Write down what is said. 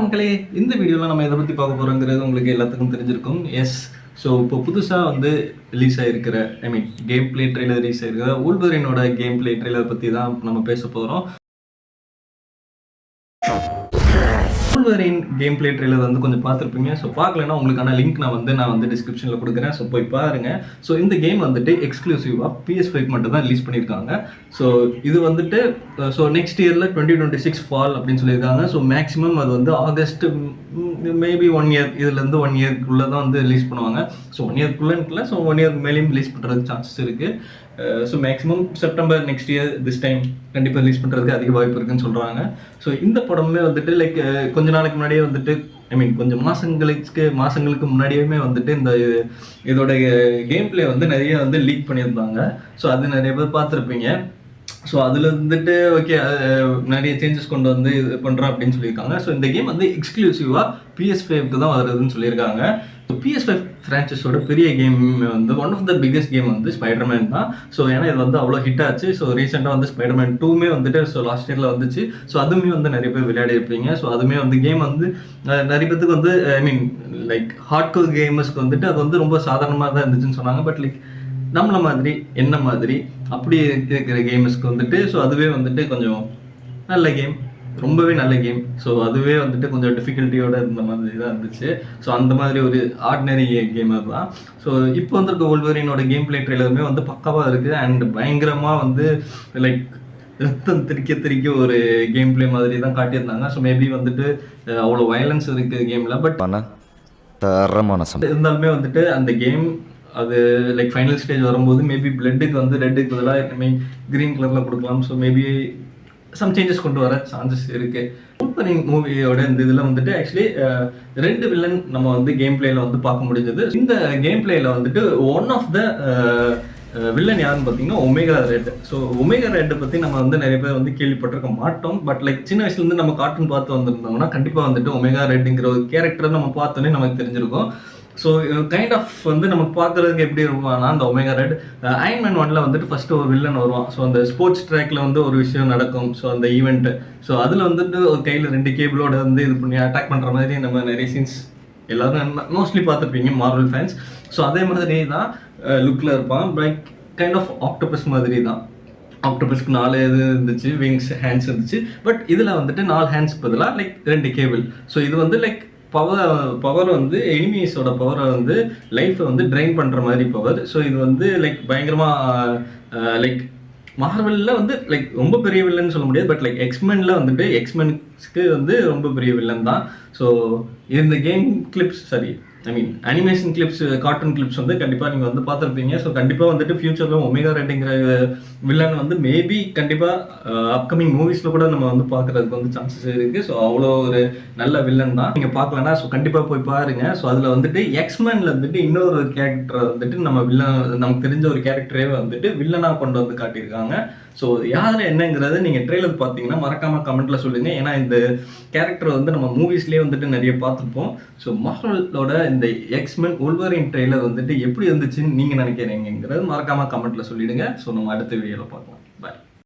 வணக்கம் மக்களே, இந்த வீடியோவில் நம்ம எதை பற்றி பார்க்க போகிறோங்கிறது உங்களுக்கு எல்லாத்துக்கும் தெரிஞ்சிருக்கும். ஸோ இப்போ புதுசாக வந்து ரிலீஸ் ஆகிருக்கிற கேம் பிளே ட்ரெய்லர் ரிலீஸ் ஆகிருக்கிற வூல்வரினோட கேம் பிளே ட்ரெய்லர் பற்றி தான் நம்ம பேச போகிறோம். வூல்வரின் கேம் பிளே ட்ரெய்லர் வந்து கொஞ்சம் பார்த்துருப்பீங்க. ஸோ பார்க்கலன்னா உங்களுக்கான லிங்க் நான் வந்து டிஸ்கிரிப்ஷனில் கொடுக்குறேன். ஸோ போய் பாருங்கள். ஸோ இந்த கேம் வந்துட்டு எக்ஸ்க்ளூசிவாக PS5 மட்டும் தான் ரிலீஸ் பண்ணியிருக்காங்க. ஸோ இது வந்துட்டு நெக்ஸ்ட் இயரில் 2026 ஃபால் அப்படின்னு சொல்லியிருக்காங்க. ஸோ மேக்ஸிமம் அது வந்து ஆகஸ்ட் மேபி 1 இயர், இதுலேருந்து 1 இயர்க்குள்ளே தான் வந்து ரிலீஸ் பண்ணுவாங்க. ஸோ 1 இயர்க்குள்ளே ஸோ 1 இயர் மேலேயும் ரிலீஸ் பண்ணுறதுக்கு சான்சஸ் இருக்குது. So maximum September next year this time கண்டிப்பாக ரிலீஸ் பண்ணுறதுக்கு அதிக வாய்ப்பு இருக்குன்னு சொல்கிறாங்க. ஸோ இந்த படமே வந்துட்டு லைக் கொஞ்ச நாளைக்கு முன்னாடியே வந்துட்டு கொஞ்சம் மாதங்களுக்கு முன்னாடியுமே வந்துட்டு இதோட கேம் பிளே வந்து நிறைய வந்து லீக் பண்ணியிருந்தாங்க. ஸோ அது நிறைய பேர் பார்த்துருப்பீங்க. ஸோ அதில் வந்துட்டு ஓகே நிறைய சேஞ்சஸ் கொண்டு வந்து இது பண்ணுறோம் அப்படின்னு சொல்லியிருக்காங்க. ஸோ இந்த கேம் வந்து எக்ஸ்க்ளூசிவாக PS5க்கு தான் வருதுன்னு சொல்லியிருக்காங்க. ஸோ PS5 ஃப்ரான்ச்சைஸோட பெரிய கேம் வந்து one of the biggest game வந்து ஸ்பைடர்மேன் தான். ஸோ ஏன்னா இது வந்து அவ்வளோ ஹிட் ஆச்சு. ஸோ ரீசெண்டாக வந்து ஸ்பைடர்மேன் 2மே வந்துட்டு ஸோ லாஸ்ட் இயரில் வந்துச்சு. ஸோ அதுவுமே வந்து நிறைய பேர் விளையாடி இருப்பீங்க. ஸோ அதுவுமே வந்து கேம் வந்து நிறைய பேருக்கு வந்து லைக் ஹார்ட்கோர் கேமர்ஸ்க்கு வந்துட்டு அது வந்து ரொம்ப சாதாரணமாக தான் இருந்துச்சுன்னு சொன்னாங்க. பட் லைக் நம்மள மாதிரி என்ன மாதிரி அப்படி இருக்கிற கேமர்ஸ்க்கு வந்துட்டு ஸோ அதுவே வந்துட்டு கொஞ்சம் நல்ல கேம், ரொம்பவே நல்ல கேம். ஸோ அதுவே வந்துட்டு கொஞ்சம் டிஃபிகல்ட்டியோட இருந்த மாதிரி தான் இருந்துச்சு. ஸோ அந்த மாதிரி ஒரு ஆர்டினரி கேமர் தான். ஸோ இப்போ வந்துருக்க வூல்வரினோட கேம் பிளே ட்ரெய்லருமே வந்து பக்காவாக இருக்குது. அண்ட் பயங்கரமாக வந்து லைக் ரத்தம் திரிக்க ஒரு கேம் பிளே மாதிரி தான் காட்டியிருந்தாங்க. ஸோ மேபி வந்துட்டு அவ்வளோ வயலன்ஸ் இருக்குது கேமில். பட் இருந்தாலுமே வந்துட்டு அந்த கேம் அது லைக் ஃபைனல் ஸ்டேஜ் வரும்போது மேபி பிளட்டுக்கு வந்து ரெட்டுக்கு பதிலாக க்ரீன் கலரில் கொடுக்கலாம். ஸோ மேபி சம் சேஞ்சஸ் கொண்டு வர சான்சஸ் இருக்குது. வூல்வரின் மூவியோட இந்த இதில் வந்துட்டு ஆக்சுவலி 2 வில்லன் நம்ம வந்து கேம் பிளேயில் வந்து பார்க்க முடிஞ்சது. இந்த கேம் பிளேயில் வந்துட்டு ஒன் ஆஃப் த வில்லன் யாருன்னு பார்த்தீங்கன்னா ஒமேகா ரெட். ஸோ ஒமேகா ரெட்டை பற்றி நம்ம வந்து நிறைய பேர் வந்து கேள்விப்பட்டிருக்க மாட்டோம். பட் லைக் சின்ன வயசுலேருந்து நம்ம கார்ட்டூன் பார்த்து வந்திருந்தோம்னா கண்டிப்பாக வந்துட்டு ஒமேகா ரெட்டுங்கிற ஒரு கேரக்டரை நம்ம பார்த்தோன்னே நமக்கு தெரிஞ்சிருக்கும். ஸோ கைண்ட் ஆஃப் வந்து நமக்கு பார்க்குறதுக்கு எப்படி இருக்கும்னா அந்த ஒமேகா ரெட் அயர்ன் மேன் 1ல் வந்துட்டு ஃபஸ்ட்டு ஒரு வில்லன் வருவான். ஸோ அந்த ஸ்போர்ட்ஸ் ட்ராக்ல வந்து ஒரு விஷயம் நடக்கும். ஸோ அந்த ஈவெண்ட்டு ஸோ அதில் வந்துட்டு ஒரு கையில் 2 கேபிளோட வந்து இது பண்ணி அட்டாக் பண்ணுற மாதிரி நம்ம நிறைய சீன்ஸ் எல்லோரும் மோஸ்ட்லி பார்த்துருப்பீங்க மார்வல் ஃபேன்ஸ். ஸோ அதே மாதிரி தான் லுக்கில் இருப்பான். லைக் கைண்ட் ஆஃப் ஆக்டோபஸ் மாதிரி தான். ஆக்டோபஸ்க்கு 4 இது இருந்துச்சு, விங்ஸ், ஹேண்ட்ஸ் இருந்துச்சு. பட் இதில் வந்துட்டு 4 ஹேண்ட்ஸ்க்கு பதிலாக லைக் 2 கேபிள். ஸோ இது வந்து லைக் பவர் வந்து எனிமீஸோட பவரை வந்து லைஃப்பை வந்து ட்ரைன் பண்ணுற மாதிரி பவர். ஸோ இது வந்து லைக் பயங்கரமாக லைக் மார்வலில் வந்து லைக் ரொம்ப பெரிய வில்லன்னு சொல்ல முடியாது. பட் லைக் எக்ஸ்மெனில் வந்துட்டு எக்ஸ்மென்ஸ்க்கு வந்து ரொம்ப பெரிய வில்லன் தான். ஸோ இந்த game clips animation clips, cartoon clips வந்து கண்டிப்பாக நீங்கள் வந்து பார்த்துருப்பீங்க. ஸோ கண்டிப்பாக வந்துட்டு ஃபியூச்சரில் ஒமேகா ரெட்டுங்கிற வில்லன் வந்து மேபி கண்டிப்பாக அப்கமிங் மூவிஸில் கூட நம்ம வந்து பார்க்குறதுக்கு வந்து சான்சஸ் இருக்குது. ஸோ அவ்வளோ ஒரு நல்ல வில்லன் தான். நீங்கள் பார்க்கலன்னா ஸோ கண்டிப்பாக போய் பாருங்கள். ஸோ அதில் வந்துட்டு எக்ஸ்மேனில் வந்துட்டு இன்னொரு கேரக்டரை வந்துட்டு நமக்கு தெரிஞ்ச ஒரு கேரக்டரே வந்துட்டு வில்லனாக கொண்டு வந்து காட்டியிருக்காங்க. ஸோ யார் என்னங்கிறத நீங்கள் ட்ரெய்லர் பார்த்தீங்கன்னா மறக்காமல் கமெண்ட்டில் சொல்லுங்கள். ஏன்னா இந்த கேரக்டர் வந்து நம்ம மூவிஸ்லேயே வந்துட்டு நிறைய பார்த்துருப்போம். ஸோ மார்வலோட இந்த எக்ஸ்மென் வூல்வரின் ட்ரெய்லர் வந்துட்டு எப்படி இருந்துச்சுன்னு நீங்கள் நினைக்கிறீங்கிறது மறக்காமல் கமெண்ட்டில் சொல்லிவிடுங்க. ஸோ நம்ம அடுத்த வீடியோவில் பார்க்கலாம்.